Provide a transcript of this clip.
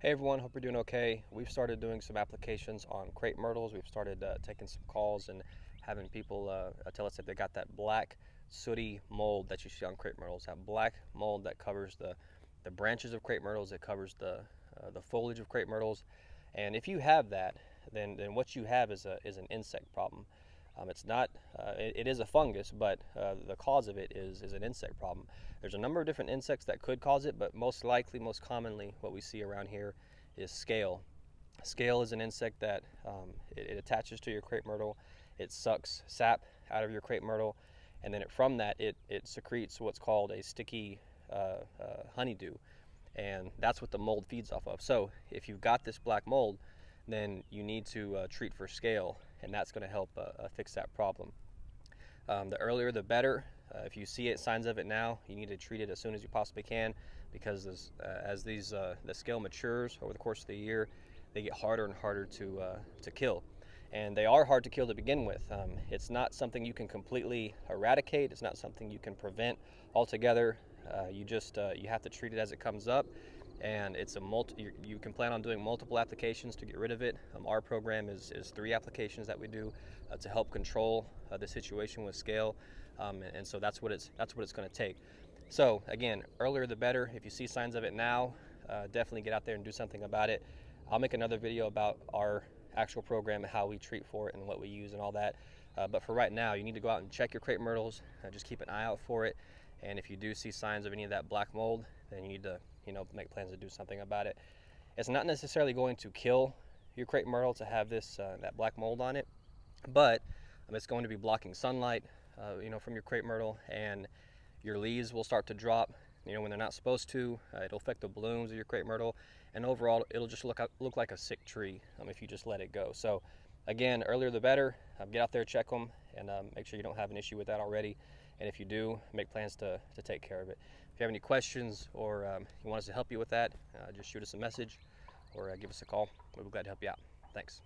Hey everyone, hope you're doing okay. We've started doing some applications on crepe myrtles. We've started taking some calls and having people tell us if they got that black sooty mold that you see on crepe myrtles. That black mold that covers the branches of crepe myrtles, it covers the foliage of crepe myrtles. And if you have that, then what you have is an insect problem. It's not, it is a fungus, but the cause of it is an insect problem. There's a number of different insects that could cause it, but most likely, most commonly, what we see around here is scale. Scale is an insect that it attaches to your crepe myrtle. It sucks sap out of your crepe myrtle, and then from that, it secretes what's called a sticky honeydew, and that's what the mold feeds off of. So if you've got this black mold, then you need to treat for scale, and that's going to help fix that problem. The earlier the better. If you see signs of it now, you need to treat it as soon as you possibly can, because as the scale matures over the course of the year, they get harder and harder to kill. And they are hard to kill to begin with. It's not something you can completely eradicate. It's not something you can prevent altogether. You have to treat it as it comes up, and it's you can plan on doing multiple applications to get rid of it. Our program is 3 applications that we do to help control the situation with scale, and so that's what it's going to take. So again, earlier the better. If you see signs of it now, definitely get out there and do something about it. I'll make another video about our actual program and how we treat for it and what we use and all that. But for right now, you need to go out and check your crepe myrtles. Just keep an eye out for it. And if you do see signs of any of that black mold, then you need to, make plans to do something about it. It's not necessarily going to kill your crepe myrtle to have this that black mold on it, but it's going to be blocking sunlight, from your crepe myrtle, and your leaves will start to drop, when they're not supposed to. It'll affect the blooms of your crepe myrtle, and overall, it'll just look like a sick tree if you just let it go. So, again, earlier the better. Get out there, check them, and make sure you don't have an issue with that already. And if you do, make plans to take care of it. If you have any questions or you want us to help you with that, just shoot us a message or give us a call. We'll be glad to help you out. Thanks.